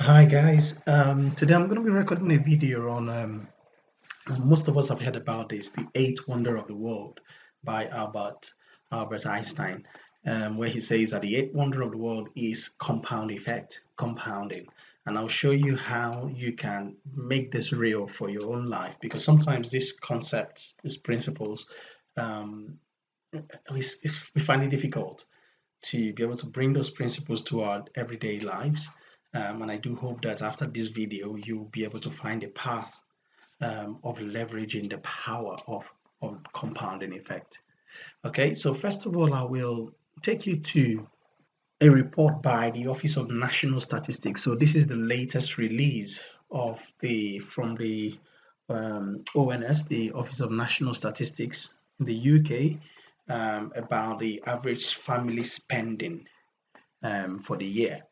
Hi guys, today I'm going to be recording a video on, most of us have heard about this, the eighth wonder of the world by Albert Einstein, where he says that the eighth wonder of the world is compound effect, compounding. And I'll show you how you can make this real for your own life, because sometimes these concepts, these principles, um, we find it difficult to be able to bring those principles to our everyday lives. And I do hope that after this video, you'll be able to find a path of leveraging the power of compounding effect. Okay, so first of all, I will take you to a report by the Office of National Statistics. So this is the latest release of the from the ONS, the Office of National Statistics in the UK, about the average family spending for the year.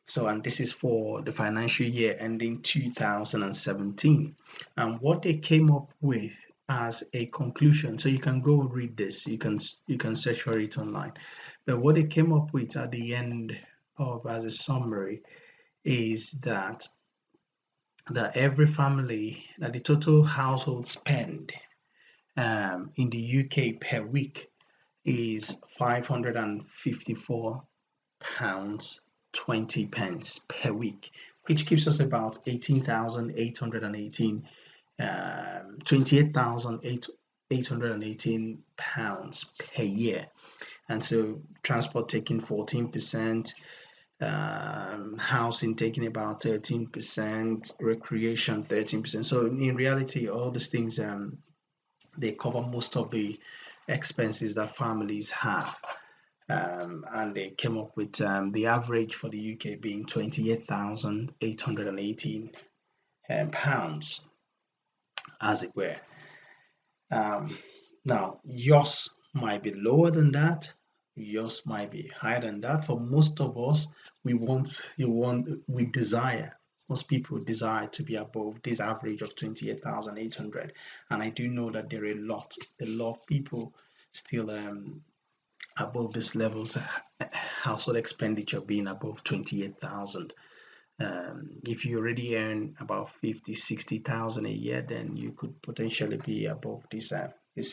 So, and this is for the financial year ending 2017. And what they came up with as a conclusion, so you can go read this, you can search for it online. But what they came up with at the end of as a summary is that every family, that the total household spend in the UK per week is £554 20 pence per week, which gives us about 18,818 £28,818 per year. And so transport taking 14%, housing taking about 13%, recreation 13%. So in reality, all these things they cover most of the expenses that families have. And they came up with the average for the UK being 28,818 pounds, as it were. Now, yours might be lower than that. Yours might be higher than that. For most of us, we desire. Most people desire to be above this average of 28,800, and I do know that there are a lot of people still above these levels, household expenditure being above 28,000. If you already earn about 50, 60,000 a year, then you could potentially be above these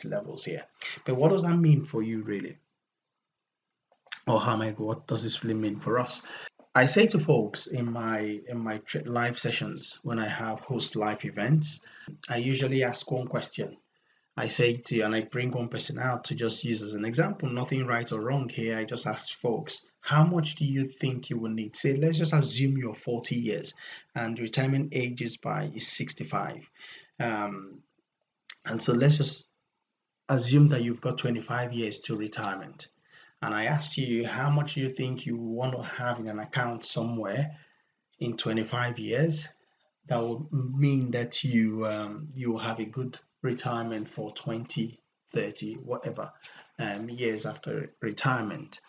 levels here. But what does that mean for you really? Or what does this really mean for us? I say to folks in my live sessions, when I have host live events, I usually ask one question. I say to you, and I bring one person out to just use as an example, nothing right or wrong here. I just ask folks, how much do you think you will need? Say, let's just assume you're 40 years and retirement age is 65. And so let's just assume that you've got 25 years to retirement. And I ask you, how much do you think you want to have in an account somewhere in 25 years? That would mean that you will have a good retirement for 20, 30, whatever years after retirement.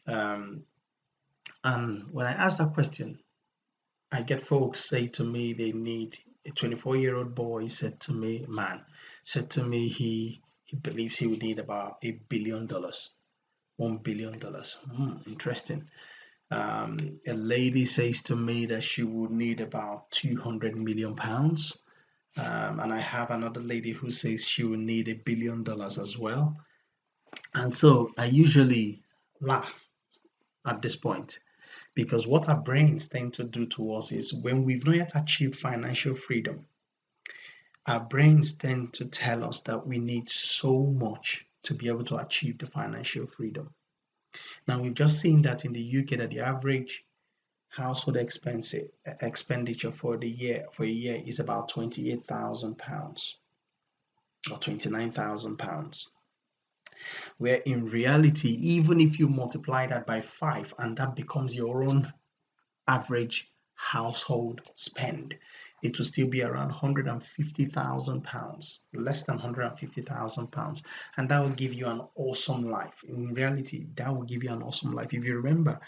And when I ask that question, I get folks say to me they need a 24-year-old boy said to me he believes he would need about $1 billion, $1 billion. Interesting. A lady says to me that she would need about 200 million pounds. And I have another lady who says she will need $1 billion as well. And so I usually laugh at this point, because what our brains tend to do to us is, when we've not yet achieved financial freedom, our brains tend to tell us that we need so much to be able to achieve the financial freedom. Now, we've just seen that in the UK, that the average household expenditure for a year is about £28,000 or £29,000, where in reality, even if you multiply that by 5 and that becomes your own average household spend, it will still be around £150,000, less than £150,000, and that will give you an awesome life. In reality, that will give you an awesome life. If you remember,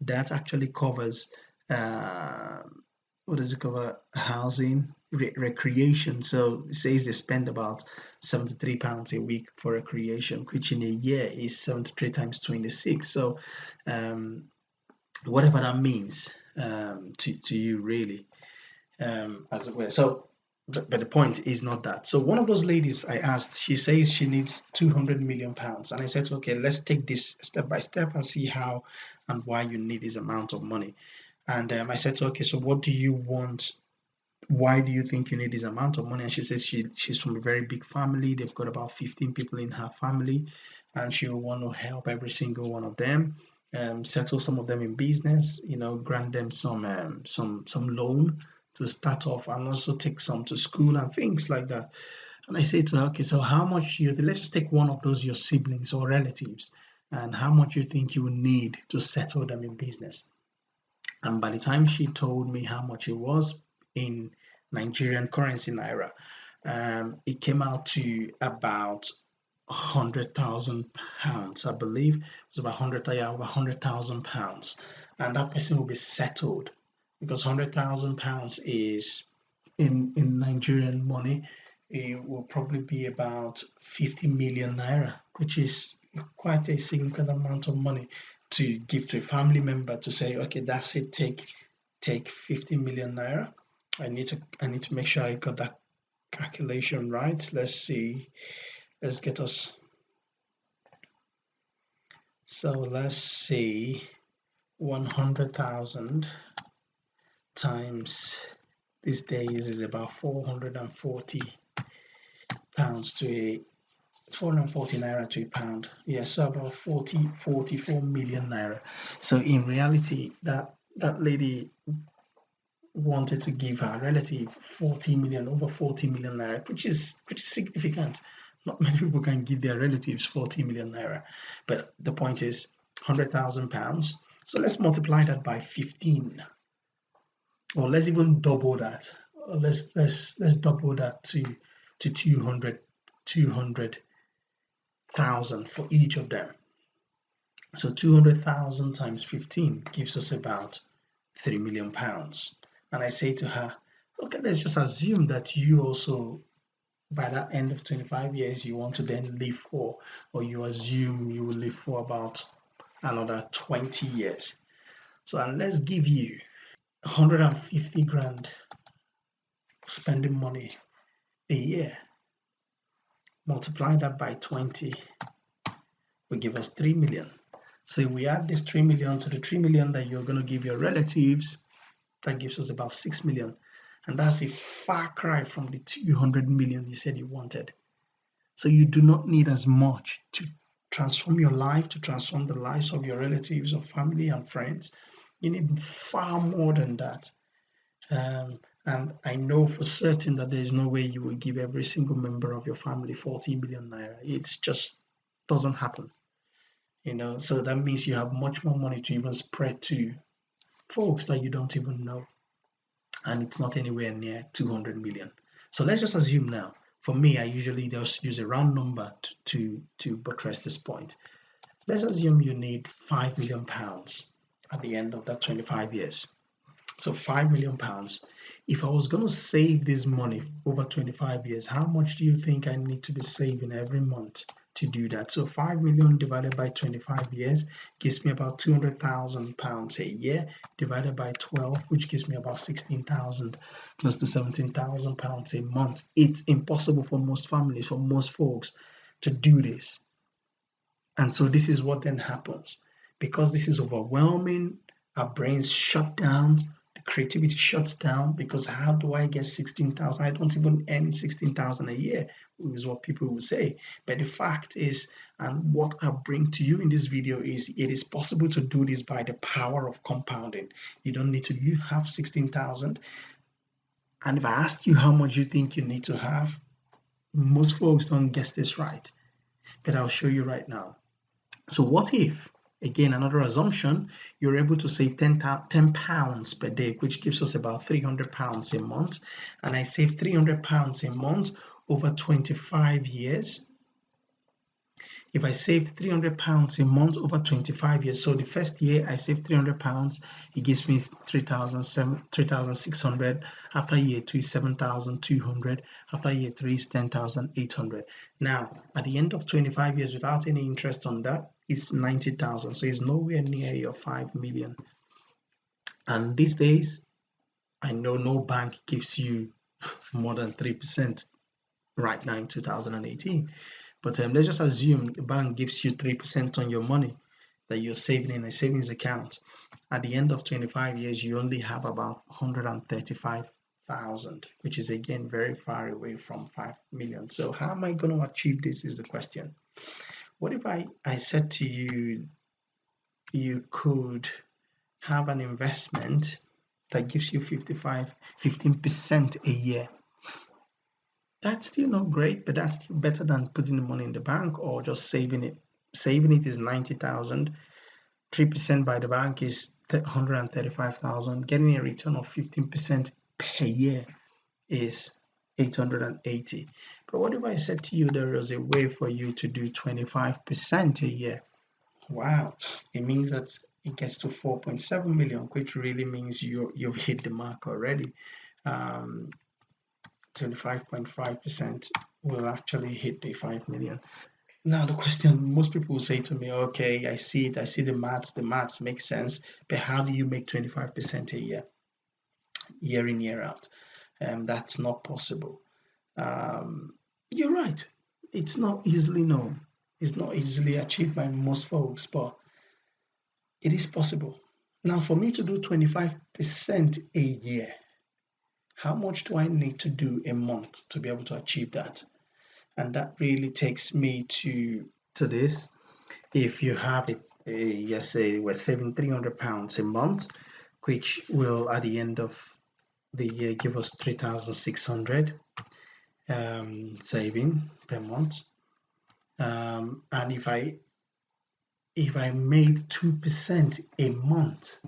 that actually covers what does it cover? Housing, recreation. So it says they spend about £73 a week for recreation, which in a year is 73 times 26. So whatever that means, to you really, as it were. So, but the point is not that. So one of those ladies I asked, she says she needs 200 million pounds, and I said, okay, let's take this step by step and see how and why you need this amount of money. And I said, okay, so what do you want? Why do you think you need this amount of money? And she says she's from a very big family. They've got about 15 people in her family, and she will want to help every single one of them, settle some of them in business, grant them some loan to start off, and also take some to school and things like that. And I say to her, okay, so how much let's just take one of those, your siblings or relatives, and how much you think you will need to settle them in business. And by the time she told me how much it was in Nigerian currency, naira, it came out to about £100,000, I believe. It was about £100,000, and that person will be settled because £100,000 is in Nigerian money. It will probably be about 50 million naira, which is quite a significant amount of money to give to a family member to say, okay, that's it, take 50 million naira. I need to make sure I got that calculation right. Let's see. Let's get us. So let's see. 100,000 times these days is about 440 pounds to a 440 naira to a pound. Yeah, so about 44 million naira. So in reality, that lady wanted to give her relative 40 million, over 40 million naira, which is significant. Not many people can give their relatives 40 million naira. But the point is £100,000. So let's multiply that by 15, or let's even double that. Let's double that to 200,000 for each of them. So 200,000 times 15 gives us about £3 million. And I say to her, okay, let's just assume that you also, by that end of 25 years, you want to then live for, or you assume you will live for about another 20 years. So, and let's give you 150 grand spending money a year. Multiply that by 20 will give us 3 million. So if we add this 3 million to the 3 million that you're going to give your relatives, that gives us about 6 million. And that's a far cry from the 200 million you said you wanted. So you do not need as much to transform your life, to transform the lives of your relatives or family and friends. You need far more than that. And I know for certain that there is no way you will give every single member of your family 40 million naira. It just doesn't happen. So that means you have much more money to even spread to folks that you don't even know. And it's not anywhere near 200 million. So let's just assume now, for me, I usually just use a round number to buttress this point. Let's assume you need £5 million at the end of that 25 years. So £5 million. If I was going to save this money over 25 years, how much do you think I need to be saving every month to do that? So 5 million divided by 25 years gives me about £200,000 a year, divided by 12, which gives me about 16,000, close to £17,000 a month. It's impossible for most families, for most folks, to do this. And so this is what then happens. Because this is overwhelming, our brains shut down, the creativity shuts down, because how do I get 16,000? I don't even earn 16,000 a year, is what people will say. But the fact is, and what I bring to you in this video is, it is possible to do this by the power of compounding. You don't need to, you have 16,000. And if I ask you how much you think you need to have, most folks don't guess this right. But I'll show you right now. So what if, again, another assumption, you're able to save 10 pounds per day, which gives us about £300 a month. And I save £300 a month over 25 years. If I saved £300 a month over 25 years, so the first year I saved £300, it gives me 3,600. After year 2 is 7,200. After year 3 is 10,800. Now, at the end of 25 years, without any interest on that, it's 90,000. So it's nowhere near your 5 million. And these days, I know no bank gives you more than 3% right now in 2018. But let's just assume the bank gives you 3% on your money that you're saving in a savings account. At the end of 25 years, you only have about 135,000, which is again very far away from 5 million. So how am I going to achieve this is the question. What if I said to you, you could have an investment that gives you 15% a year? That's still not great, but that's still better than putting the money in the bank or just saving it. Saving it is 90,000. 3% by the bank is 135,000. Getting a return of 15% per year is 880. But what if I said to you there was a way for you to do 25% a year? Wow, it means that it gets to 4.7 million, which really means you've hit the mark already. 25.5% will actually hit the 5 million. Now the question most people will say to me, okay, I see it, I see the maths make sense, but how do you make 25% a year in, year out? That's not possible. You're right, it's not easily known, it's not easily achieved by most folks, but it is possible. Now for me to do 25% a year, how much do I need to do a month to be able to achieve that? And that really takes me to this. If you have it, yes, say we're saving £300 a month, which will at the end of the year give us 3,600 saving per month. And if I made 2% a month,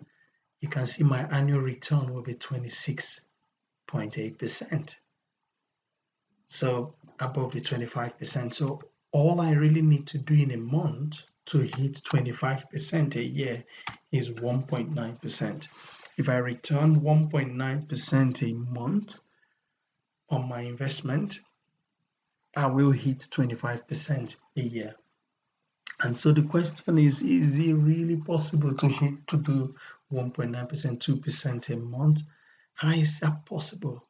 you can see my annual return will be 26.8%. So above the 25%. So all I really need to do in a month to hit 25% a year is 1.9%. If I return 1.9% a month on my investment, I will hit 25% a year. And so the question is it really possible to do 1.9%, 2% a month? How is that possible?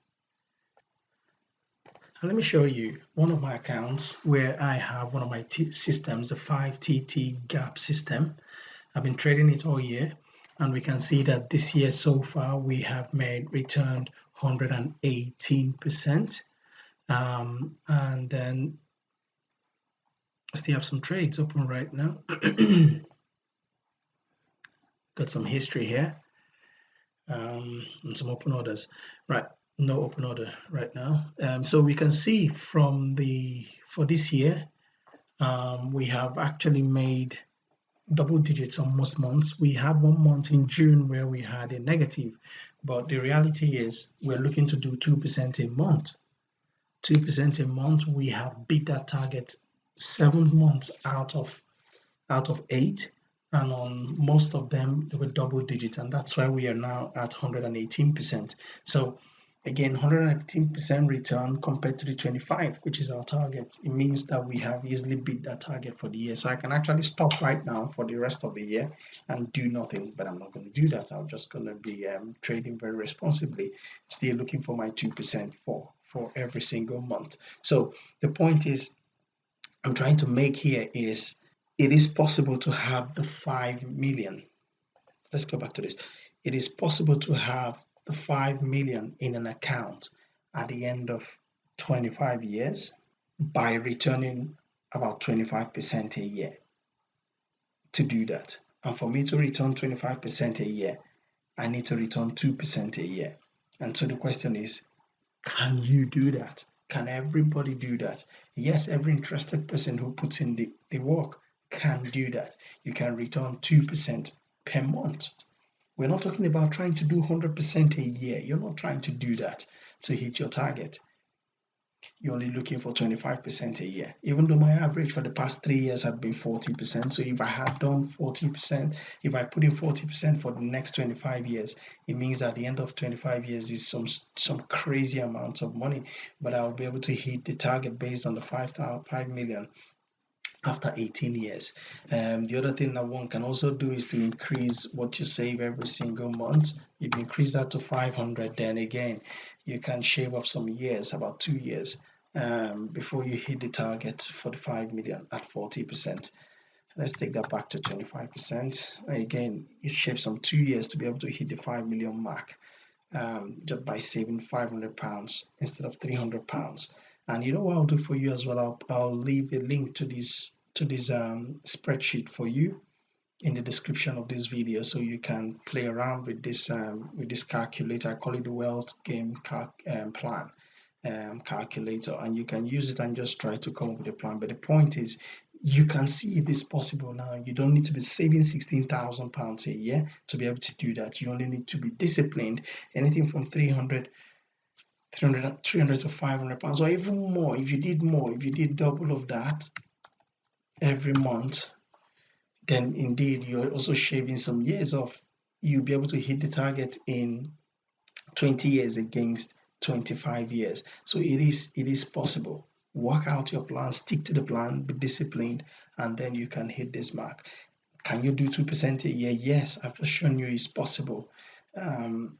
And let me show you one of my accounts where I have one of my systems, the 5TT gap system. I've been trading it all year, and we can see that this year so far we have returned 118%. And then I still have some trades open right now. Got some history here, and some open orders. Right, no open order right now. So we can see for this year, we have actually made double digits on most months. We had one month in June where we had a negative, but the reality is we're looking to do 2% a month. 2% a month, we have beat that target 7 months out of 8, and on most of them they were double digits, and that's why we are now at 118%. So again, 118% return compared to the 25, which is our target. It means that we have easily beat that target for the year. So I can actually stop right now for the rest of the year and do nothing, but I'm not going to do that. I'm just going to be trading very responsibly, still looking for my 2% for every single month. So the point is I'm trying to make here is it is possible to have the 5 million. Let's go back to this. It is possible to have the 5 million in an account at the end of 25 years by returning about 25% a year to do that. And for me to return 25% a year, I need to return 2% a year. And so the question is, can you do that? Can everybody do that? Yes, every interested person who puts in the work can do that. You can return 2% per month. We're not talking about trying to do 100% a year. You're not trying to do that to hit your target. You're only looking for 25% a year, even though my average for the past 3 years had been 40%. So if I had done 40%, if I put in 40% for the next 25 years, it means at the end of 25 years is some crazy amounts of money, but I'll be able to hit the target based on the 5 million after 18 years. The other thing that one can also do is to increase what you save every single month. If you increase that to 500, then again you can shave off some years, about 2 years, before you hit the target for the 5 million at 40%. Let's take that back to 25%. Again, you shave some 2 years to be able to hit the 5 million mark, just by saving £500 instead of £300. And you know what I'll do for you as well? I'll leave a link to this spreadsheet for you in the description of this video, so you can play around with this calculator. I call it the Wealth Game Plan calculator, and you can use it and just try to come up with a plan. But the point is, you can see it is possible now. You don't need to be saving £16,000 a year to be able to do that. You only need to be disciplined. Anything from 300 to £500, or even more. If you did more, if you did double of that every month, then indeed you're also shaving some years off. You'll be able to hit the target in 20 years against 25 years. So it is possible. Work out your plan, stick to the plan, be disciplined, and then you can hit this mark. Can you do 2% a year? Yes, I've just shown you it's possible. And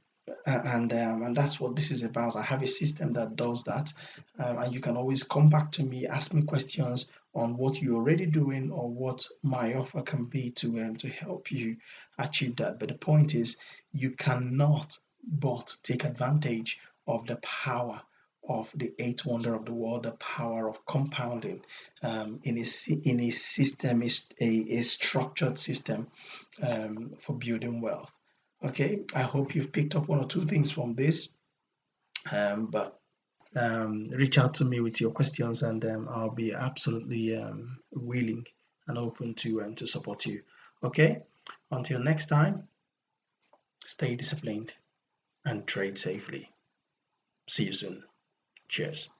that's what this is about. I have a system that does that, and you can always come back to me, ask me questions on what you're already doing or what my offer can be to help you achieve that. But the point is, you cannot but take advantage of the power of the eighth wonder of the world, the power of compounding, in a system, a structured system, for building wealth. Okay, I hope you've picked up one or two things from this, but reach out to me with your questions, and I'll be absolutely willing and open to support you. Okay, until next time, stay disciplined and trade safely. See you soon. Cheers.